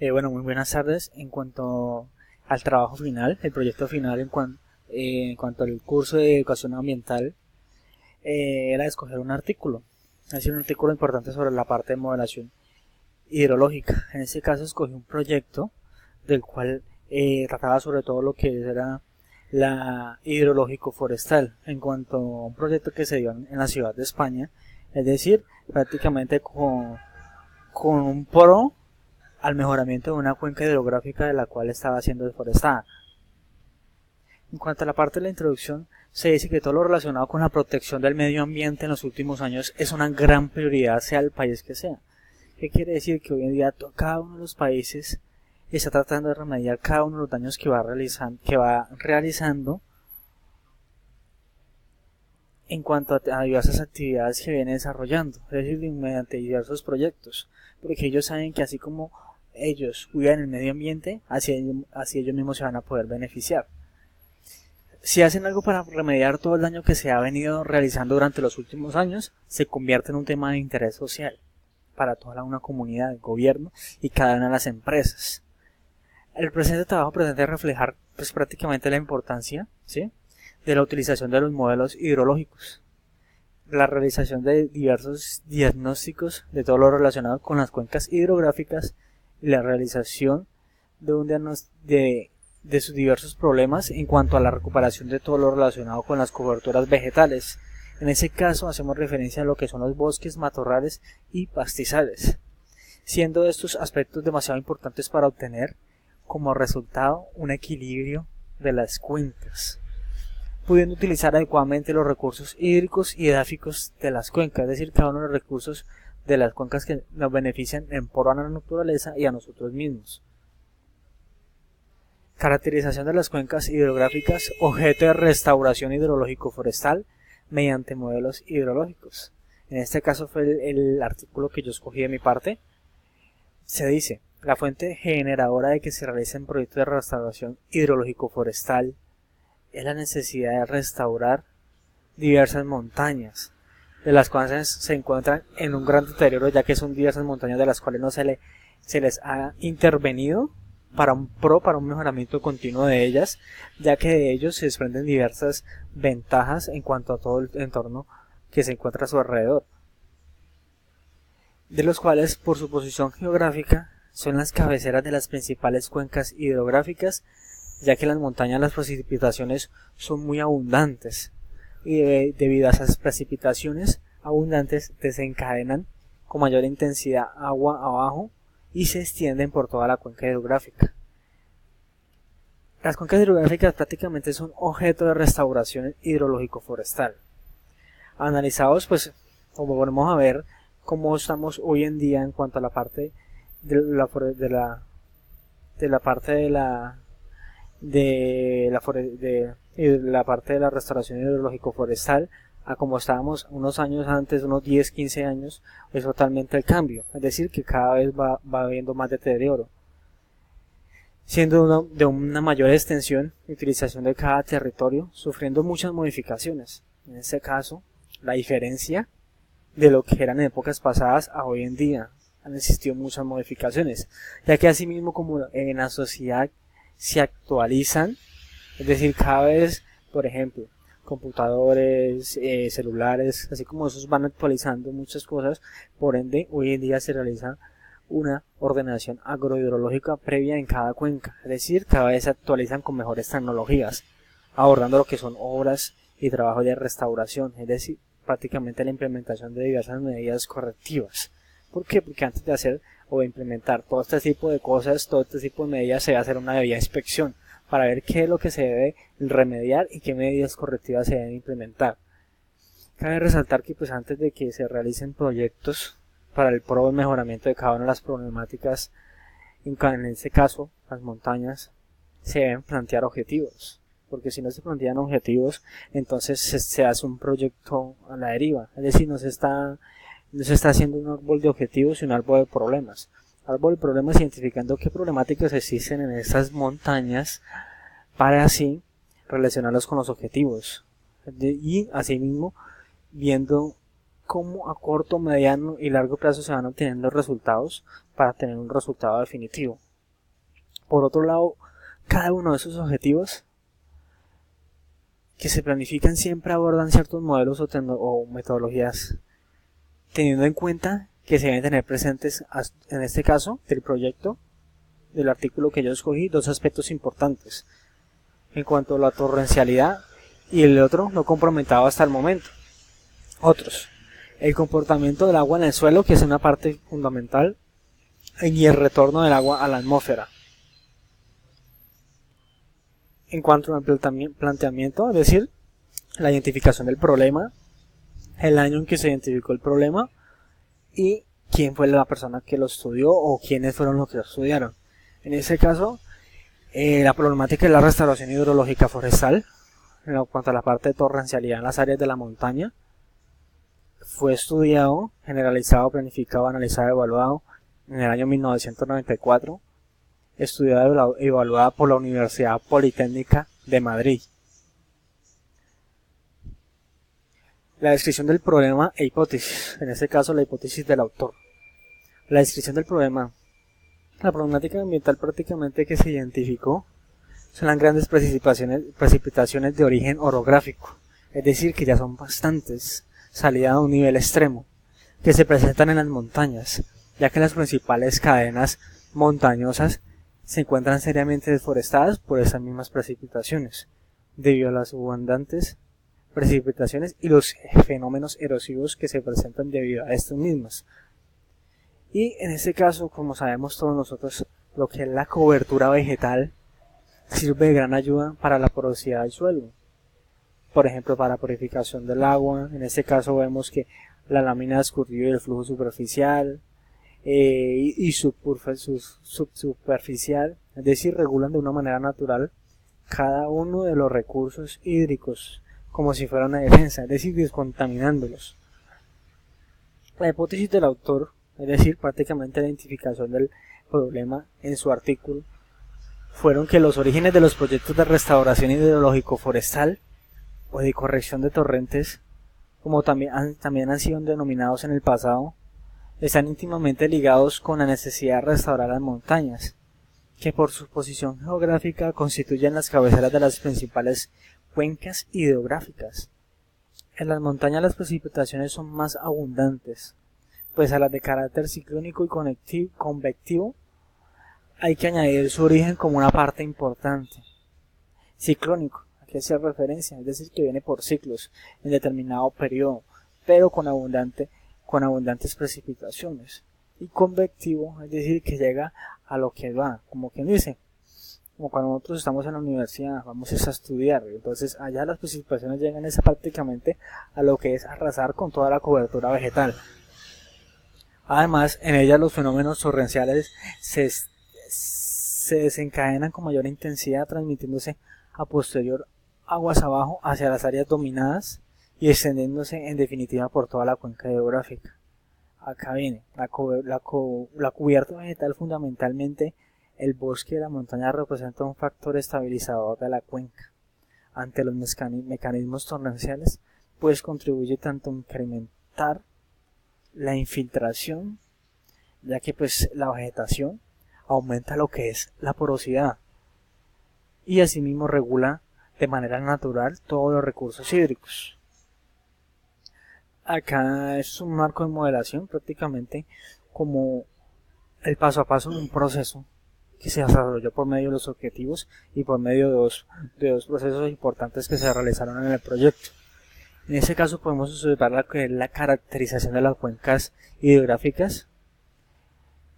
Bueno, muy buenas tardes. En cuanto al trabajo final, el proyecto final en cuanto al curso de educación ambiental, era escoger un artículo. Es decir, un artículo importante sobre la parte de modelación hidrológica. En este caso escogí un proyecto del cual trataba sobre todo lo que era la hidrológico forestal, en cuanto a un proyecto que se dio en la ciudad de España, es decir, prácticamente con un pro al mejoramiento de una cuenca hidrográfica de la cual estaba siendo deforestada. En cuanto a la parte de la introducción, se dice que todo lo relacionado con la protección del medio ambiente en los últimos años es una gran prioridad, sea el país que sea. ¿Qué quiere decir? Que hoy en día cada uno de los países está tratando de remediar cada uno de los daños que va realizando en cuanto a diversas actividades que viene desarrollando, es decir, mediante diversos proyectos, porque ellos saben que así como ellos cuidan el medio ambiente, así ellos mismos se van a poder beneficiar. Si hacen algo para remediar todo el daño que se ha venido realizando durante los últimos años, se convierte en un tema de interés social para toda una comunidad, el gobierno y cada una de las empresas. El presente trabajo pretende reflejar pues prácticamente la importancia, ¿sí?, de la utilización de los modelos hidrológicos, la realización de diversos diagnósticos de todo lo relacionado con las cuencas hidrográficas y la realización de sus diversos problemas en cuanto a la recuperación de todo lo relacionado con las coberturas vegetales. En ese caso hacemos referencia a lo que son los bosques, matorrales y pastizales, siendo estos aspectos demasiado importantes para obtener como resultado un equilibrio de las cuencas, pudiendo utilizar adecuadamente los recursos hídricos y edáficos de las cuencas, es decir, cada uno de los recursos de las cuencas que nos benefician en pro a la naturaleza y a nosotros mismos. Caracterización de las cuencas hidrográficas, objeto de restauración hidrológico forestal mediante modelos hidrológicos. En este caso fue el artículo que yo escogí de mi parte. Se dice: la fuente generadora de que se realicen proyectos de restauración hidrológico forestal es la necesidad de restaurar diversas montañas, de las cuales se encuentran en un gran deterioro, ya que son diversas montañas de las cuales no se les ha intervenido para un mejoramiento continuo de ellas, ya que de ellos se desprenden diversas ventajas en cuanto a todo el entorno que se encuentra a su alrededor, de los cuales por su posición geográfica son las cabeceras de las principales cuencas hidrográficas, ya que en las montañas las precipitaciones son muy abundantes y debido a esas precipitaciones abundantes desencadenan con mayor intensidad agua abajo y se extienden por toda la cuenca hidrográfica. Las cuencas hidrográficas prácticamente son objeto de restauración hidrológico forestal. Analizados, pues, como volvemos a ver cómo estamos hoy en día en cuanto a la parte de la parte de la restauración hidrológico forestal a como estábamos unos años antes, unos 10, 15 años, es totalmente el cambio, es decir, que cada vez va habiendo más deterioro, siendo de una mayor extensión y utilización de cada territorio, sufriendo muchas modificaciones. En este caso, la diferencia de lo que eran en épocas pasadas a hoy en día, han existido muchas modificaciones, ya que asimismo como en la sociedad se actualizan, es decir, cada vez, por ejemplo, computadores, celulares, así como esos van actualizando muchas cosas, por ende hoy en día se realiza una ordenación agrohidrológica previa en cada cuenca, es decir, cada vez se actualizan con mejores tecnologías, abordando lo que son obras y trabajos de restauración, es decir, prácticamente la implementación de diversas medidas correctivas. ¿Por qué? Porque antes de hacer o de implementar todo este tipo de cosas, todo este tipo de medidas, se va a hacer una debida inspección para ver qué es lo que se debe remediar y qué medidas correctivas se deben implementar. Cabe resaltar que pues antes de que se realicen proyectos para el mejoramiento de cada una de las problemáticas, en este caso las montañas, se deben plantear objetivos, porque si no se plantean objetivos, entonces se hace un proyecto a la deriva, es decir, no se está haciendo un árbol de objetivos, sino un árbol de problemas. Árbol de problemas identificando qué problemáticas existen en estas montañas para así relacionarlos con los objetivos y asimismo viendo cómo a corto, mediano y largo plazo se van obteniendo resultados para tener un resultado definitivo. Por otro lado, cada uno de esos objetivos que se planifican siempre abordan ciertos modelos o metodologías, teniendo en cuenta que se deben tener presentes, en este caso, del proyecto, del artículo que yo escogí, dos aspectos importantes. En cuanto a la torrencialidad y el otro no comprometado hasta el momento. Otros, el comportamiento del agua en el suelo, que es una parte fundamental, y el retorno del agua a la atmósfera. En cuanto al planteamiento, es decir, la identificación del problema, el año en que se identificó el problema y quién fue la persona que lo estudió o quiénes fueron los que lo estudiaron. En ese caso, la problemática de la restauración hidrológica forestal, en cuanto a la parte de torrencialidad en las áreas de la montaña, fue estudiado, generalizado, planificado, analizado, evaluado en el año 1994, estudiada y evaluada por la Universidad Politécnica de Madrid. La descripción del problema e hipótesis, en este caso la hipótesis del autor. La descripción del problema. La problemática ambiental prácticamente que se identificó son las grandes precipitaciones de origen orográfico, es decir, que ya son bastantes, salida a un nivel extremo, que se presentan en las montañas, ya que las principales cadenas montañosas se encuentran seriamente deforestadas por esas mismas precipitaciones, debido a las abundantes precipitaciones y los fenómenos erosivos que se presentan debido a estas mismas. Y en este caso, como sabemos todos nosotros, lo que es la cobertura vegetal sirve de gran ayuda para la porosidad del suelo. Por ejemplo, para purificación del agua. En este caso vemos que la lámina de escurrido y el flujo superficial y subsuperficial, es decir, regulan de una manera natural cada uno de los recursos hídricos, como si fuera una defensa, es decir, descontaminándolos. La hipótesis del autor, es decir, prácticamente la identificación del problema en su artículo, fueron que los orígenes de los proyectos de restauración hidrológico-forestal o de corrección de torrentes, como también han sido denominados en el pasado, están íntimamente ligados con la necesidad de restaurar las montañas, que por su posición geográfica constituyen las cabeceras de las principales cuencas hidrográficas. En las montañas las precipitaciones son más abundantes, pues a las de carácter ciclónico y convectivo hay que añadir su origen como una parte importante. Ciclónico, ¿a qué hace referencia? Es decir, que viene por ciclos en determinado periodo, pero con abundantes precipitaciones. Y convectivo, es decir, que llega a lo que va, como quien dice, como cuando nosotros estamos en la universidad, vamos a estudiar, entonces allá las precipitaciones llegan prácticamente a lo que es arrasar con toda la cobertura vegetal. Además, en ellas los fenómenos torrenciales se desencadenan con mayor intensidad, transmitiéndose a posterior aguas abajo hacia las áreas dominadas y extendiéndose en definitiva por toda la cuenca hidrográfica. Acá viene la cubierta vegetal. Fundamentalmente el bosque de la montaña representa un factor estabilizador de la cuenca ante los mecanismos torrenciales, pues contribuye tanto a incrementar la infiltración, ya que pues la vegetación aumenta lo que es la porosidad y asimismo regula de manera natural todos los recursos hídricos. Acá es un marco de modelación, prácticamente como el paso a paso de un proceso que se desarrolló por medio de los objetivos y por medio de dos procesos importantes que se realizaron en el proyecto. En ese caso podemos observar la caracterización de las cuencas hidrográficas,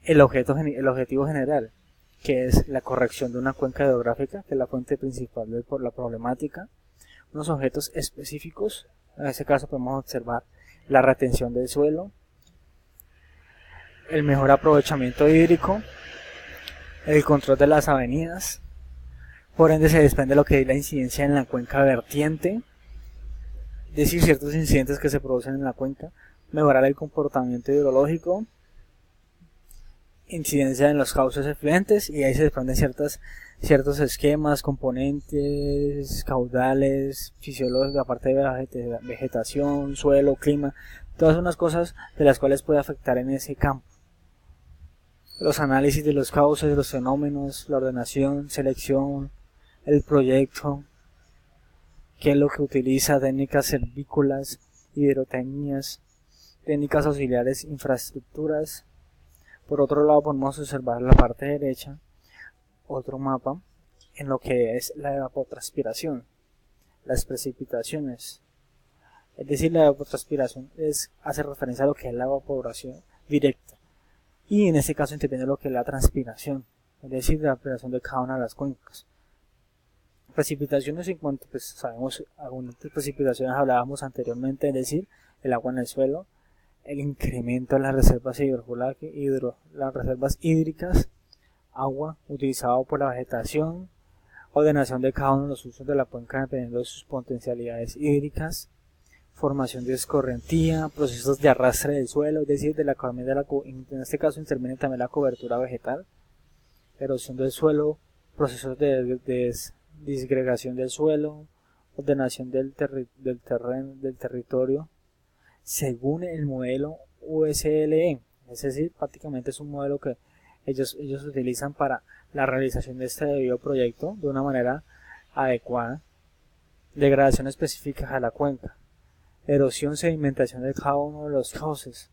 el objetivo general, que es la corrección de una cuenca hidrográfica, que es la fuente principal de la problemática, unos objetos específicos. En este caso podemos observar la retención del suelo, el mejor aprovechamiento hídrico, el control de las avenidas, por ende se desprende lo que es la incidencia en la cuenca vertiente, es decir, ciertos incidentes que se producen en la cuenca, mejorar el comportamiento hidrológico, incidencia en los cauces efluentes, y ahí se desprenden ciertos esquemas, componentes, caudales, fisiológicos, aparte de vegetación, suelo, clima, todas unas cosas de las cuales puede afectar en ese campo. los análisis de los causas de los fenómenos, la ordenación, selección, el proyecto, qué es lo que utiliza, técnicas servícolas, hidrotecnias, técnicas auxiliares, infraestructuras. Por otro lado podemos observar en la parte derecha otro mapa en lo que es la evapotranspiración, las precipitaciones. Es decir, la evapotranspiración hace referencia a lo que es la evaporación directa y en este caso interviene lo que es la transpiración, es decir, la transpiración de cada una de las cuencas. Precipitaciones, en cuanto pues sabemos algunas precipitaciones hablábamos anteriormente, es decir, el agua en el suelo, el incremento de las reservas las reservas hídricas, agua utilizado por la vegetación, ordenación de cada uno de los usos de la cuenca dependiendo de sus potencialidades hídricas, formación de escorrentía, procesos de arrastre del suelo, es decir, en este caso interviene también la cobertura vegetal, erosión del suelo, procesos de disgregación del suelo, ordenación del territorio, según el modelo USLE, es decir, prácticamente es un modelo que ellos utilizan para la realización de este debido proyecto de una manera adecuada. Degradación específica a la cuenca, erosión, sedimentación de cada uno de los cauces,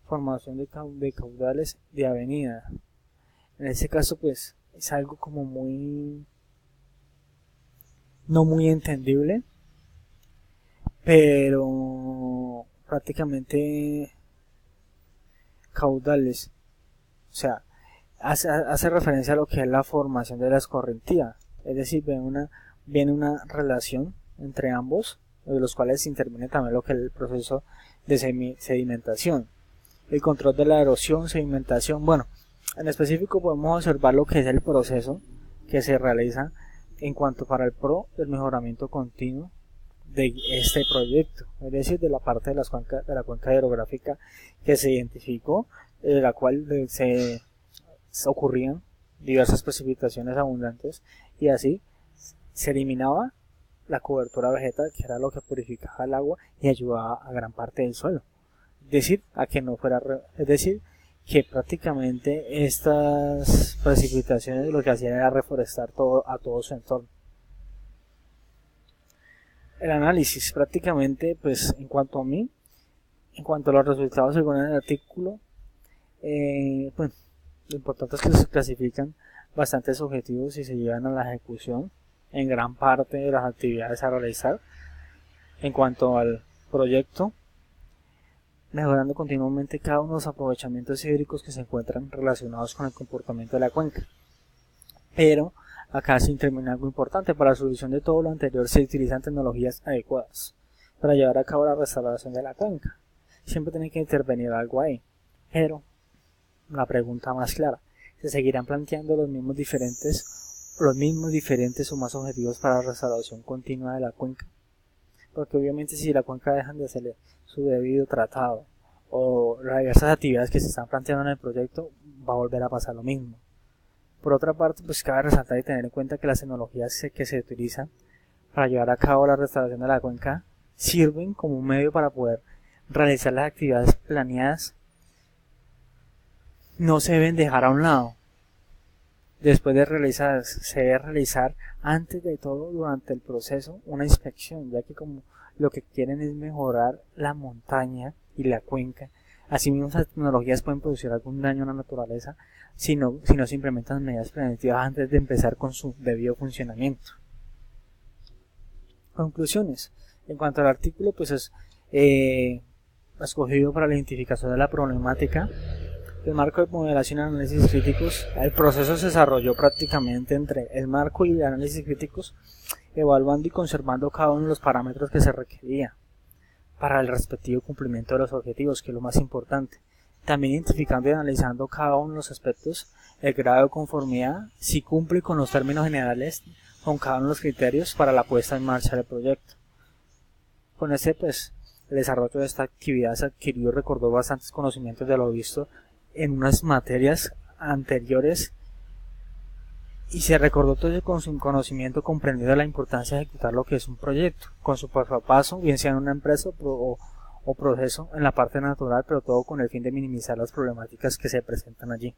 formación de caudales de avenida. En este caso pues es algo como no muy entendible, pero prácticamente caudales, o sea, hace referencia a lo que es la formación de la escorrentía, es decir, viene una relación entre ambos, de los cuales interviene también lo que es el proceso de sedimentación, el control de la erosión, sedimentación. Bueno, en específico podemos observar lo que es el proceso que se realiza en cuanto para el del mejoramiento continuo de este proyecto, es decir, de la parte de la cuenca hidrográfica que se identificó, de la cual se ocurrían diversas precipitaciones abundantes y así se eliminaba la cobertura vegetal, que era lo que purificaba el agua y ayudaba a gran parte del suelo, es decir, que prácticamente estas precipitaciones lo que hacían era reforestar a todo su entorno. El análisis prácticamente, pues en cuanto a los resultados según el artículo, pues lo importante es que se clasifican bastantes objetivos y se llevan a la ejecución en gran parte de las actividades a realizar en cuanto al proyecto, mejorando continuamente cada uno de los aprovechamientos hídricos que se encuentran relacionados con el comportamiento de la cuenca. Pero acá se interviene algo importante: para la solución de todo lo anterior se utilizan tecnologías adecuadas para llevar a cabo la restauración de la cuenca. Siempre tiene que intervenir algo ahí, pero la pregunta más clara: ¿se seguirán planteando los mismos diferentes o más objetivos para la restauración continua de la cuenca? Porque obviamente si la cuenca deja de hacerle su debido tratado o las diversas actividades que se están planteando en el proyecto, va a volver a pasar lo mismo. Por otra parte, pues cabe resaltar y tener en cuenta que las tecnologías que se utilizan para llevar a cabo la restauración de la cuenca sirven como un medio para poder realizar las actividades planeadas. No se deben dejar a un lado. Después de realizar, se debe realizar antes de todo durante el proceso una inspección, ya que como lo que quieren es mejorar la montaña y la cuenca. Asimismo, las tecnologías pueden producir algún daño a la naturaleza si no se implementan medidas preventivas antes de empezar con su debido funcionamiento. Conclusiones. En cuanto al artículo, pues es escogido para la identificación de la problemática. El marco de modelación y análisis críticos. El proceso se desarrolló prácticamente entre el marco y el análisis críticos, evaluando y conservando cada uno de los parámetros que se requería para el respectivo cumplimiento de los objetivos, que es lo más importante. También identificando y analizando cada uno de los aspectos, el grado de conformidad, si cumple con los términos generales, con cada uno de los criterios para la puesta en marcha del proyecto. Con el desarrollo de esta actividad se adquirió y recordó bastantes conocimientos de lo visto en unas materias anteriores y se recordó todo con su conocimiento comprendido de la importancia de ejecutar lo que es un proyecto, con su paso a paso, bien sea en una empresa o proceso en la parte natural, pero todo con el fin de minimizar las problemáticas que se presentan allí.